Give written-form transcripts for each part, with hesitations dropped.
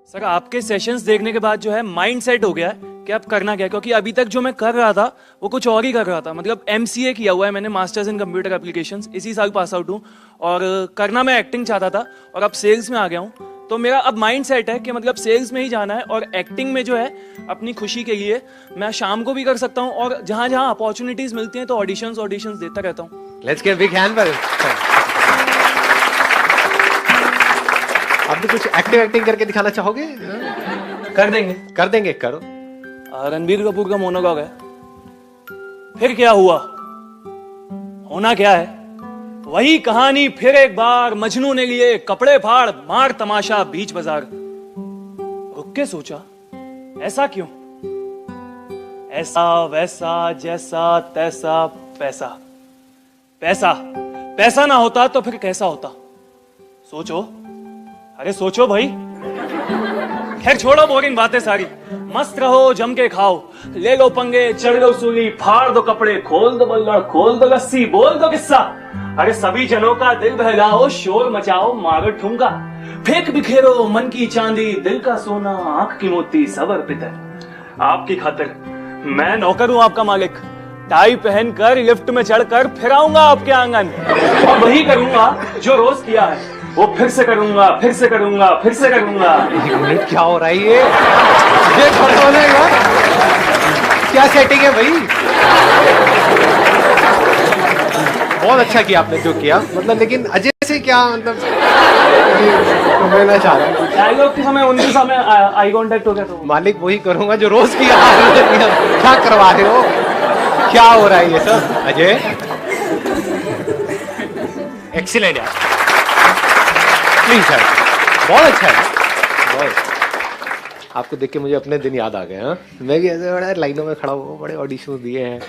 Sir आपके sessions देखने के बाद जो है माइंड सेट हो गया है कि अब करना क्या है, क्योंकि अभी तक जो मैं कर रहा था वो कुछ और ही कर रहा था। मतलब एमसीए किया हुआ है मैंने, मास्टर्स इन कंप्यूटर एप्लीकेशंस, इसी साल पास आउट हूँ और करना मैं एक्टिंग चाहता था और अब सेल्स में आ गया हूँ। तो मेरा अब माइंड सेट है कि मतलब सेल्स में ही जाना है और एक्टिंग में जो है अपनी खुशी के लिए मैं शाम को भी कर सकता हूँ और जहाँ जहाँ अपॉर्चुनिटीज मिलती हैं तो ऑडिशंस देता रहता हूँ। Let's give big hand for आप भी कुछ एक्टिंग करके दिखाना चाहोगे? कर देंगे करो। रणबीर कपूर का मोनोलॉग है, फिर क्या हुआ होना क्या है, वही कहानी फिर एक बार, मजनू ने लिए कपड़े फाड़ मार तमाशा बीच बाजार। रुक के सोचा ऐसा क्यों, ऐसा वैसा जैसा तैसा, पैसा पैसा पैसा ना होता तो फिर कैसा होता। सोचो, अरे सोचो भाई। खैर छोड़ो बोरिंग बातें सारी, मस्त रहो जम के खाओ, ले लो पंगे चढ़ लो सूली, फाड़ दो कपड़े खोल दो बल्लड़, खोल दो लस्सी बोल दो किस्सा। अरे सभी जनों का दिल बहलाओ, शोर मचाओ मारो ठुमका, फेंक बिखेरो मन की चांदी, दिल का सोना आंख की मोती सब अर्पित है आपकी खातिर। मैं नौकर हूं आपका मालिक, टाई पहनकर लिफ्ट में चढ़कर फिर आऊंगा आपके आंगन और वही करूंगा जो रोज किया है, वो फिर से करूंगा फिर से करूंगा फिर से करूंगा। एक मिनट, क्या हो रहा है ये क्या सेटिंग है भाई? बहुत अच्छा किया आपने जो किया, मतलब लेकिन अजय से क्या मतलब कहना चाह रहा हूँ। डायलॉग के समय उनके समय आई कांटेक्ट हो गया तो मालिक वही करूंगा जो रोज किया। क्या करवा रहे हो, क्या हो रहा है ये सब? अजय एक्सीलेंट यार, प्लीज सर, बहुत अच्छा है बहुत। आपको देख के मुझे अपने दिन याद आ गए। हाँ, मैं भी ऐसे बड़ा लाइनों में खड़ा हुआ, बड़े ऑडिशन दिए हैं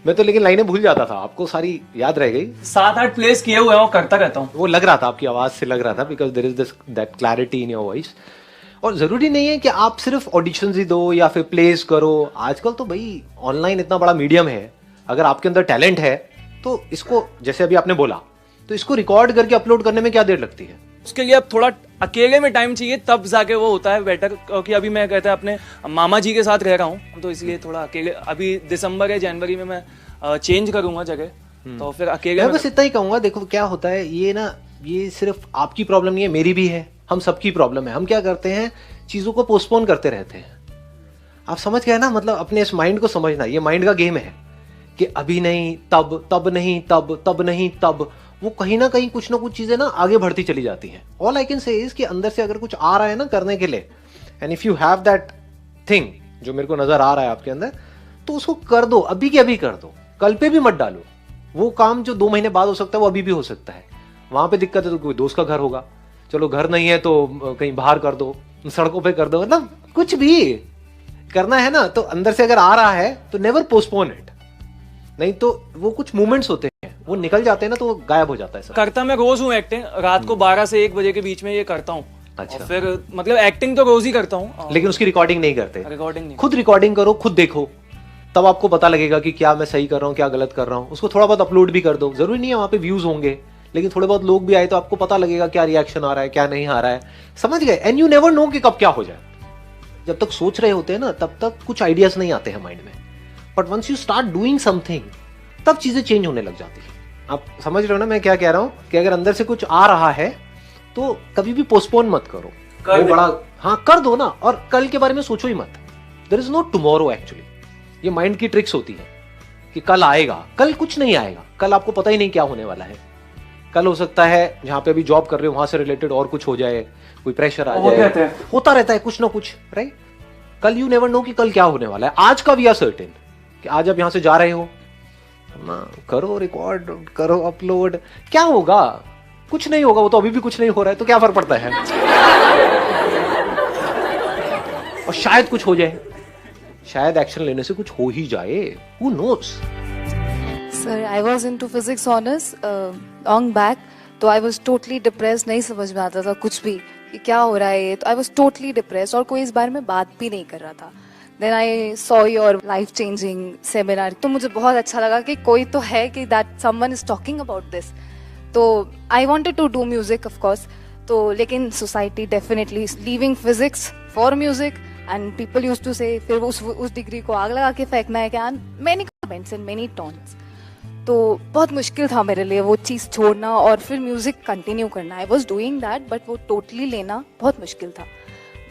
मैं तो, लेकिन लाइनें भूल जाता था, आपको सारी याद रह गई। 7-8 प्लेस किए हुए हैं, वो करता रहता हूँ। वो लग रहा था, आपकी आवाज से लग रहा था, because there is this that clarity in your voice. और जरूरी नहीं है कि आप सिर्फ ऑडिशंस ही दो या फिर प्लेस करो। आजकल तो भाई ऑनलाइन इतना बड़ा मीडियम है, अगर आपके अंदर टैलेंट है तो इसको, जैसे अभी आपने बोला, तो इसको रिकॉर्ड करके अपलोड करने में क्या देर लगती है? उसके लिए अब थोड़ा अकेले में टाइम चाहिए, तब जाके वो होता है बेटर। क्योंकि अभी मैं कहता है अपने मामा जी के साथ रह रहा हूँ, तो इसलिए थोड़ा अकेले, अभी दिसंबर या जनवरी में मैं चेंज करूंगा जगह, तो फिर अकेले मैं बस इतना ही कहूंगा। देखो क्या होता है ये ना, ये सिर्फ आपकी प्रॉब्लम नहीं है, मेरी भी है, हम सबकी प्रॉब्लम है। हम क्या करते हैं, चीजों को पोस्टपोन करते रहते हैं। आप समझ गए ना, मतलब अपने इस माइंड को समझना, ये माइंड का गेम है कि अभी नहीं तब, तब नहीं तब, तब नहीं तब। वो कहीं ना कहीं कुछ ना कुछ चीजें ना आगे बढ़ती चली जाती हैं। All I can say is कि अंदर से अगर कुछ आ रहा है ना करने के लिए, and if you have that thing जो मेरे को नजर आ रहा है आपके अंदर, तो उसको कर दो, अभी के अभी कर दो, कल पे भी मत डालो। वो काम जो 2 महीने बाद हो सकता है वो अभी भी हो सकता है। वहां पे दिक्कत है तो कोई दोस्त का घर होगा, चलो घर नहीं है तो कहीं बाहर कर दो, सड़कों पे कर दो, मतलब कुछ भी करना है ना। तो अंदर से अगर आ रहा है तो नेवर पोस्टपोन इट, नहीं तो वो कुछ मूवमेंट्स होते हैं वो निकल जाते हैं ना, तो वो गायब हो जाता है सब। करता मैं रोज हूँ एक्टिंग, रात को 12 से 1 बजे के बीच में ये करता हूँ। अच्छा, फिर मतलब एक्टिंग तो रोज ही करता हूँ, लेकिन उसकी रिकॉर्डिंग नहीं करते? रिकॉर्डिंग नहीं। खुद रिकॉर्डिंग करो, खुद देखो, तब आपको पता लगेगा कि क्या मैं सही कर रहा हूँ, क्या गलत कर रहा हूँ। उसको थोड़ा बहुत अपलोड भी कर दो, जरूरी नहीं है वहां पे व्यूज होंगे, लेकिन थोड़े बहुत लोग भी आए तो आपको पता लगेगा क्या रिएक्शन आ रहा है, क्या नहीं आ रहा है। समझ गए? एंड यू नेवर नो कि कब क्या हो जाए। जब तक सोच रहे होते हैं ना, तब तक कुछ आइडियाज नहीं आते हैं माइंड में, but once you start doing something, तब चीजें चेंज होने लग जाती है। आप समझ रहे हो ना मैं क्या कह रहा हूं, कि अगर अंदर से कुछ आ रहा है तो कभी भी पोस्टपोन मत करो, वो बड़ा, हाँ कर दो ना, और कल के बारे में सोचो ही मत। There is no tomorrow actually. ये माइंड की ट्रिक्स होती है कि कल आएगा, कल कुछ नहीं आएगा, कल आपको पता ही नहीं क्या होने वाला है। कल हो सकता है जहां पे अभी जॉब कर रहे हो वहां से रिलेटेड और कुछ हो जाए, कोई प्रेशर आ जाए, होता रहता है कुछ ना कुछ, राइट? कल यू नेवर नो कि कल क्या होने वाला है। आज का वी आर सर्टेन कि आज आप यहां से जा रहे हो ना, करो रिकॉर्ड, करो अपलोड, क्या होगा? कुछ नहीं होगा, वो तो अभी भी कुछ नहीं हो रहा है, तो क्या फर्क पड़ता है? और शायद कुछ हो जाए, शायद एक्शन लेने से कुछ हो ही जाए, who knows? Sir, I was into physics honors long back, तो I was totally depressed, नहीं समझ में आता था कुछ भी कि क्या हो रहा है ये, तो I was totally depressed और कोई इस बारे में बात भी नहीं कर रहा था। Then I saw your life changing seminar, तो मुझे बहुत अच्छा लगा कि कोई तो है कि that someone is talking about this, तो I wanted to do music of course। तो लेकिन society definitely leaving physics for music and people used to say फिर उस डिग्री को आग लगा के फेंकना है क्या, many comments and many taunts. तो बहुत मुश्किल था मेरे लिए वो चीज़ छोड़ना और फिर म्यूजिक कंटिन्यू करना। I was doing that but वो टोटली लेना बहुत मुश्किल था।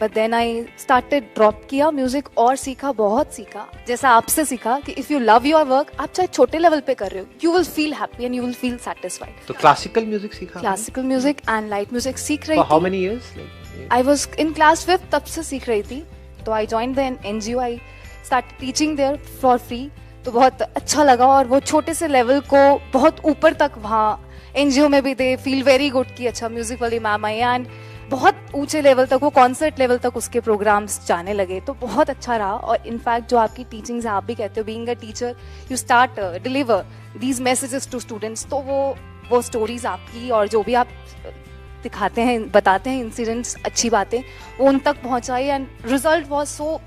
But then I started, drop किया म्यूजिक और सीखा, बहुत सीखा। जैसा आपसे सीखा कि if you love your work, आप चाहे छोटे लेवल पे कर रहे हो, you will feel happy and you will feel satisfied. तो क्लासिकल म्यूजिक सीखा? Classical music and light music सीख रही For how थी। many years? I was in class 5 तब से सीख रही थी। तो I join the NGO, I start teaching there for free. तो बहुत अच्छा लगा और वो छोटे से लेवल को बहुत ऊपर तक वहाँ NGO में भी दे फील वेरी गुड कि अच्छा म्यूजिक वाली मैम आई एंड बहुत ऊंचे लेवल तक, वो कॉन्सर्ट लेवल तक उसके प्रोग्राम्स जाने लगे। तो बहुत अच्छा रहा। और इनफैक्ट जो आपकी टीचिंग्स है, आप भी कहते हो being a teacher you start deliver these messages to students. तो वो स्टोरीज आपकी और जो भी आप दिखाते हैं, बताते हैं इंसिडेंट्स, अच्छी बातें, वो उन तक पहुंचाई and result was so,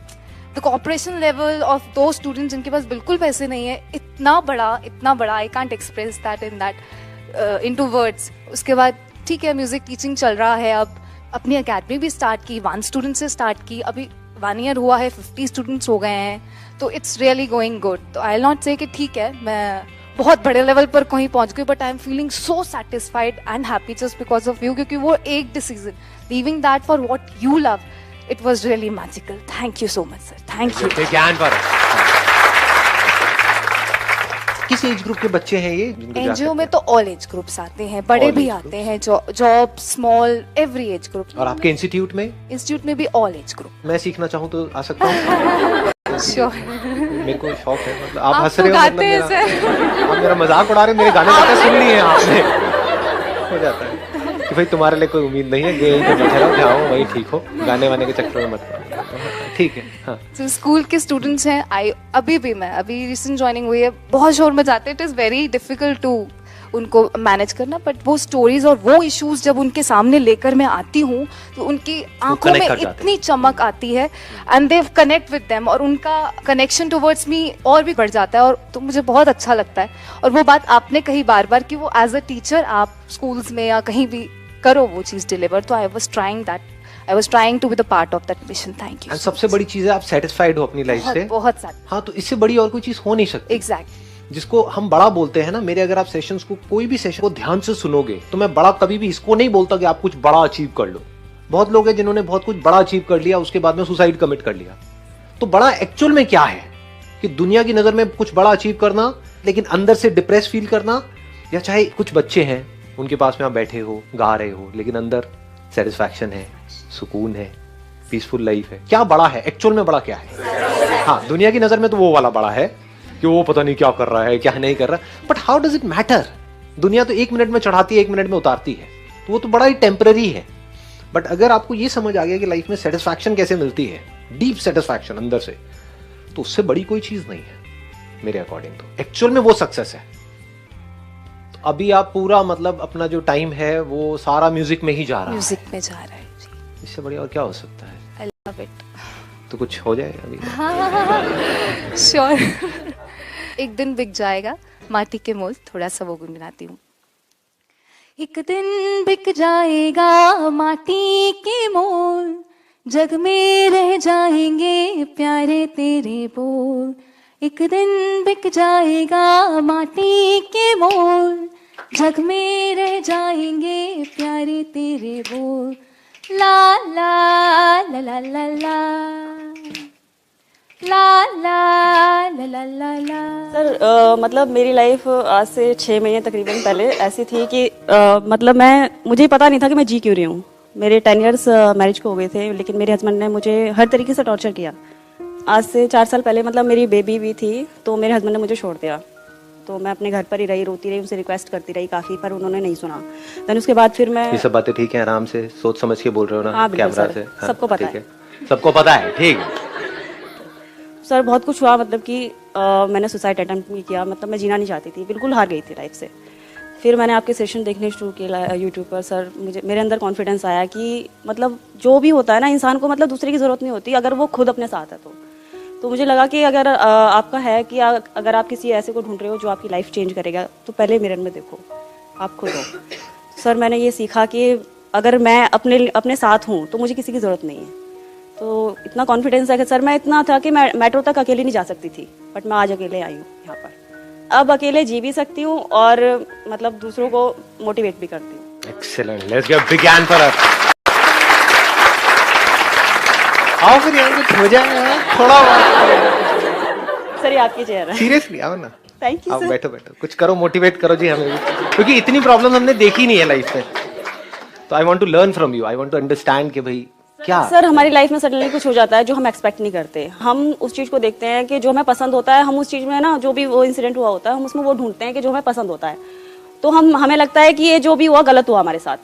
the cooperation level of दो स्टूडेंट्स जिनके पास बिल्कुल पैसे नहीं है, इतना बड़ा I can't express that in that into words. उसके बाद ठीक है, म्यूजिक टीचिंग चल रहा है, अब अपनी अकेडमी भी स्टार्ट की, 1 स्टूडेंट से स्टार्ट की, अभी 1 ईयर हुआ है, 50 स्टूडेंट्स हो गए हैं। तो इट्स रियली गोइंग गुड। तो आई विल नॉट से कि ठीक है मैं बहुत बड़े लेवल पर कहीं पहुंच गई, but I am feeling so satisfied and happy just because of you. क्योंकि वो एक decision, leaving that for what you love, it was really magical. Thank you so much sir, thank you. ज्ञान पर किस एज ग्रुप के बच्चे हैं ये? NGO में तो ऑल एज ग्रुप्स आते हैं, बड़े भी आते हैं, job, small, every age group. और आपके इंस्टीट्यूट में भी ऑल एज ग्रुप। मैं सीखना चाहूँ तो आ सकता हूँ? श्योर। मेरे को शौक है, मतलब आप हंस तो रहे हो, मतलब आप मेरा मजाक उड़ा रहे हो, मेरे गाने मतलब सुन लिए आपने। हो जाता है कि भाई तुम्हारे लिए कोई उम्मीद नहीं है, यहीं पे बैठे रहो, जहाँ हो वही ठीक हो, गाने वाने के चक्कर में मत पड़ो। ठीक है। हाँ, तो स्कूल के स्टूडेंट्स हैं, अभी रिसेंट ज्वाइनिंग हुई है, बहुत शोर मचाते हैं, it is very difficult to उनको मैनेज करना। बट वो स्टोरीज और वो इश्यूज जब उनके सामने लेकर मैं आती हूँ तो उनकी आंखों में इतनी चमक आती है and they connect with them, और उनका कनेक्शन टुवर्ड्स मी और भी बढ़ जाता है। और तो मुझे बहुत अच्छा लगता है। और वो बात आपने कही बार बार कि वो एज अ टीचर आप स्कूल्स में या कहीं भी करो वो चीज डिलीवर। तो I was trying to be the part of that mission. Thank you. सबसे बड़ी चीज है आप सेटिस्फाइड हो अपनी लाइफ से। बहुत सारी। हाँ, तो इससे बड़ी और कोई चीज हो नहीं सकती। एग्जैक्टली। जिसको हम बड़ा बोलते हैं ना, मेरे अगर आप सेशंस को, कोई भी सेशन को ध्यान से सुनोगे तो मैं बड़ा कभी भी इसको नहीं बोलता कि आप कुछ बड़ा अचीव कर लो। बहुत लोग हैं जिन्होंने बहुत कुछ बड़ा अचीव कर लिया, उसके बाद में सुसाइड कमिट कर लिया। तो बड़ा एक्चुअल में क्या है कि दुनिया की नजर में कुछ बड़ा अचीव करना, लेकिन अंदर से डिप्रेस फील करना। या चाहे कुछ बच्चे हैं, उनके पास में आप बैठे हो, गा रहे हो, लेकिन अंदर सेटिस्फैक्शन है, सुकून है, पीसफुल लाइफ है। क्या बड़ा है एक्चुअल में? बड़ा क्या है? हाँ, दुनिया की नजर में तो वो वाला बड़ा है कि वो पता नहीं क्या कर रहा है, क्या नहीं कर रहा। But how does it matter? दुनिया तो 1 मिनट में चढ़ाती है, 1 मिनट में उतारती है, तो वो तो बड़ा ही टेम्पररी है। बट अगर आपको ये समझ आ गया कि लाइफ में सेटिस्फैक्शन कैसे मिलती है, डीप सेटिस्फैक्शन अंदर से, तो उससे बड़ी कोई चीज नहीं है मेरे अकॉर्डिंग। तो एक्चुअल में वो सक्सेस है। तो अभी आप पूरा, मतलब अपना जो टाइम है वो सारा म्यूजिक में ही जा रहा है। म्यूजिक में जा रहा है जी। इससे बढ़िया और क्या हो सकता है? I love it. तो कुछ हो जाए अभी। हाँ, श्योर। एक दिन बिक जाएगा माटी के मोल, थोड़ा सा वो गुनगुनाती हूँ। एक दिन बिक जाएगा माटी के मोल, जग में रह जाएंगे प्यारे तेरे बोल। एक दिन बिक जाएगा माटी के मोल, जग में रह जाएंगे प्यारे तेरे बोल। ला ला ला ला ला ला ला ला ला ला ला ला। सर मतलब मेरी लाइफ आज से 6 महीने तकरीबन पहले ऐसी थी कि मतलब मुझे पता नहीं था कि मैं जी क्यों रही हूँ। मेरे 10 इयर्स मैरिज को हो गए थे, लेकिन मेरे हस्बैंड ने मुझे हर तरीके से टॉर्चर किया। आज से 4 साल पहले मतलब मेरी बेबी भी थी, तो मेरे हस्बैंड ने मुझे छोड़ दिया। तो मैं अपने घर पर ही रही, रोती रही, उनसे रिक्वेस्ट करती रही काफ़ी, पर उन्होंने नहीं सुना। देन उसके बाद फिर मैं, ये सब बातें ठीक है, आराम से सोच समझ के बोल रहे हो ना? हाँ, कैमरा सर, से। हाँ, सबको पता है, सबको पता है, ठीक है सर। बहुत कुछ हुआ, मतलब कि मैंने सुसाइड अटेम्प्ट भी किया, मतलब मैं जीना नहीं चाहती थी, बिल्कुल हार गई थी लाइफ से। फिर मैंने आपके सेशन देखने शुरू किया यूट्यूब पर। सर मेरे अंदर कॉन्फिडेंस आया कि मतलब जो भी होता है ना, इंसान को मतलब दूसरे की ज़रूरत नहीं होती अगर वो खुद अपने साथ है। तो मुझे लगा कि अगर आपका है कि अगर आप किसी ऐसे को ढूंढ रहे हो जो आपकी लाइफ चेंज करेगा, तो पहले मिरर में देखो, आप खुद हो। सर मैंने ये सीखा कि अगर मैं अपने साथ हूँ तो मुझे किसी की ज़रूरत नहीं है। तो इतना कॉन्फिडेंस है कि सर, मैं इतना था कि मैं मेट्रो तक अकेली नहीं जा सकती थी, बट मैं आज अकेले आई हूँ यहाँ पर। अब अकेले जी भी सकती हूँ और मतलब दूसरों को मोटिवेट भी करती हूँ। Excellent, let's give big hand for her. आओ फिर यहाँ कुछ हो जाए थोड़ा बहुत। सर ये आपकी चेयर है। सीरियसली आओ ना, थैंक यू आप सर। बैठो बैठो, कुछ करो, मोटिवेट करो जी हमें भी, क्योंकि इतनी प्रॉब्लम हमने देखी नहीं है लाइफ में। तो I want to learn from you, I want to understand कि भाई क्या सर हमारी लाइफ में सडनली कुछ हो जाता है जो हम एक्सपेक्ट नहीं करते। हम उस चीज को देखते हैं कि जो हमें पसंद होता है, हम उस चीज में ना, जो भी वो इंसिडेंट हुआ होता है, हम उसमें वो ढूंढते हैं कि जो हमें पसंद होता है। तो हमें लगता है कि ये जो भी हुआ गलत हुआ हमारे साथ,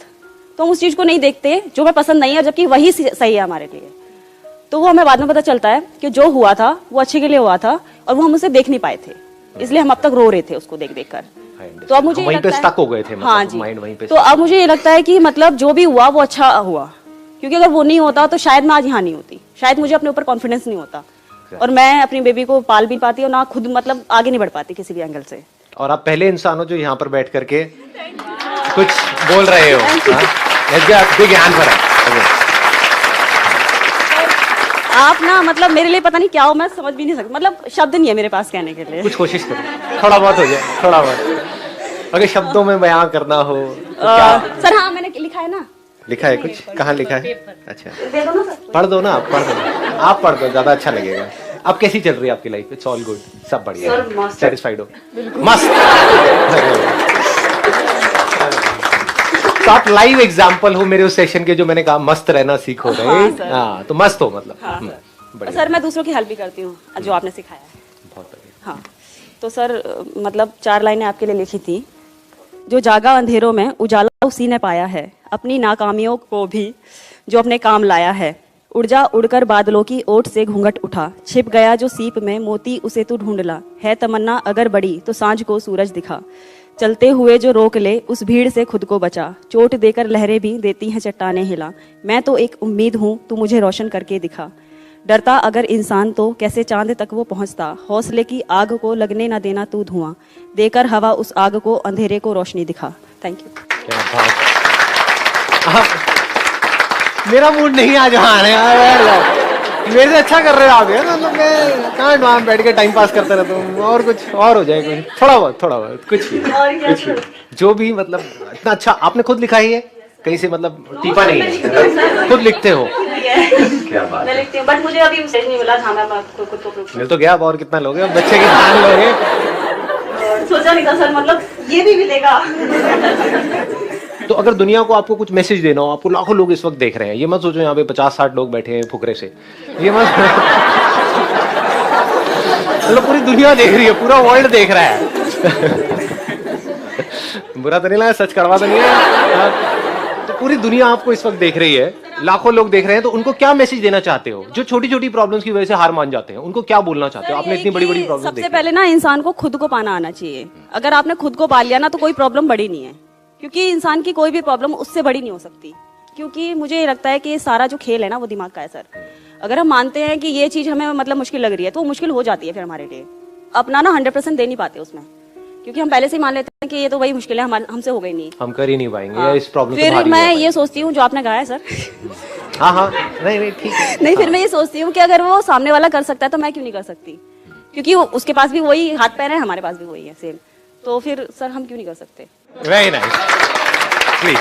तो हम उस चीज को नहीं देखते जो हमें पसंद नहीं है, जबकि वही सही है हमारे लिए। तो वो हमें बाद में पता चलता है कि जो हुआ था वो अच्छे के लिए हुआ था और वो हम उसे देख नहीं पाए थे, इसलिए हम अब तक रो रहे थे उसको देख देख कर। तो अब मुझे वहीं पे स्टक हो गए थे, मतलब हाँ जी, माइंड वहीं पे। तो अब मुझे ये लगता है कि मतलब जो भी हुआ वो अच्छा हुआ, क्योंकि अगर वो नहीं होता तो शायद मैं आज यहाँ नहीं होती, शायद मुझे अपने ऊपर कॉन्फिडेंस नहीं होता और मैं अपनी बेबी को पाल भी पाती और ना खुद मतलब आगे नहीं बढ़ पाती किसी भी एंगल से। और आप पहले इंसान हो जो यहाँ पर बैठ करके कुछ बोल रहे हो। Big hand for her. आप ना मतलब मेरे लिए पता नहीं क्या हो, मैं समझ भी नहीं सकती, मतलब शब्द नहीं है मेरे पास कहने के लिए। कुछ कोशिश करो, थोड़ा बहुत हो जाए, थोड़ा बहुत अगर शब्दों में बयां करना हो तो क्या? सर हाँ मैंने लिखा है ना। लिखा है कुछ? कहाँ लिखा है? अच्छा दे दो ना सर। पढ़ दो ना, आप पढ़ दो, आप पढ़ दो, ज्यादा अच्छा लगेगा। अब कैसी चल रही है आपकी लाइफ? इट्स ऑल गुड, सब बढ़िया, सेटिस्फाइड हो? मस्त। तो आप लाइव एग्जांपल हो मेरे उस सेशन के, जो मैंने कहा मस्त रहना सीखो। राइट? हाँ, तो मस्त हो मतलब। बढ़िया। सर मैं दूसरों की हेल्प भी करती हूँ जो आपने सिखाया है। बहुत बढ़िया। हाँ तो सर मतलब 4 लाइनें आपके लिए लिखी थी। जो जागा अंधेरों में उजाला उसी ने पाया है, अपनी नाकामियों को भी जो अपने काम लाया है। उड़ जा उड़कर बादलों की ओट से घूंघट उठा, छिप गया जो सीप में मोती उसे तू ढूंढ ला। है तमन्ना अगर बड़ी तो सांझ को सूरज दिखा, चलते हुए जो रोक ले उस भीड़ से खुद को बचा। चोट देकर लहरें भी देती हैं चट्टाने हिला, मैं तो एक उम्मीद हूँ तू मुझे रोशन करके दिखा। डरता अगर इंसान तो कैसे चांद तक वो पहुंचता, हौसले की आग को लगने ना देना तू धुआं, देकर हवा उस आग को अंधेरे को रोशनी दिखा। Thank you. क्या बात। मेरा मूड नहीं आज वहाँ आने यार, मेरे से अच्छा कर रहे हो आप यार, मतलब मैं कहाँ वहाँ बैठ के टाइम पास करते रहता हूँ, और कुछ और हो जाए, कुछ थोड़ा बहुत कुछ भी जो भी, मतलब इतना अच्छा आपने खुद लिखा ही है, कहीं से मतलब टीपा नहीं है, खुद लिखते हो। क्या बात मैं लिखती हूँ, बट मुझे अभी स्टेज नहीं मिला था, मैं खुद को मिल तो गया, अब और कितना लोगे, अब बच्चे की जान लोगे। सोचा नहीं था सर, मतलब ये भी मिलेगा। तो अगर दुनिया को आपको कुछ मैसेज देना हो, आपको लाखों लोग इस वक्त देख रहे हैं, ये मत सोचो यहाँ पे 50-60 लोग बैठे हैं फुकरे से, ये मत मतलब पूरी दुनिया देख रही है, पूरा वर्ल्ड देख रहा है। बुरा तो नहीं लगा, सच कड़वा तो नहीं है? तो पूरी दुनिया आपको इस वक्त देख रही है, लाखों लोग देख रहे हैं, तो उनको क्या मैसेज देना चाहते हो जो छोटी छोटी प्रॉब्लम्स की वजह से हार मान जाते हैं? उनको क्या बोलना चाहते हो? आपने इतनी बड़ी बड़ी प्रॉब्लम सबसे पहले ना इंसान को खुद को पाना आना चाहिए। अगर आपने खुद को पा लिया ना तो कोई प्रॉब्लम बड़ी नहीं है, क्योंकि इंसान की कोई भी प्रॉब्लम उससे बड़ी नहीं हो सकती। क्योंकि मुझे ये लगता है कि ये सारा जो खेल है ना वो दिमाग का है सर। अगर हम मानते हैं कि ये चीज हमें मतलब मुश्किल लग रही है तो वो मुश्किल हो जाती है फिर हमारे लिए। अपना ना 100% दे नहीं पाते उसमें, क्योंकि हम पहले से ही मान लेते हैं कि ये तो वही मुश्किल है, हमसे हो गई नहीं, हम कर ही नहीं पाएंगे, हाँ। या इस प्रॉब्लम फिर मैं ये सोचती हूँ जो आपने कहा है सर। हाँ नहीं ठीक है। नहीं, फिर मैं ये सोचती हूँ कि अगर वो सामने वाला कर सकता है तो मैं क्यों नहीं कर सकती, क्योंकि उसके पास भी वही हाथ पैर है, हमारे पास भी वही है सेम, तो फिर सर हम क्यों नहीं कर सकते? Very nice, please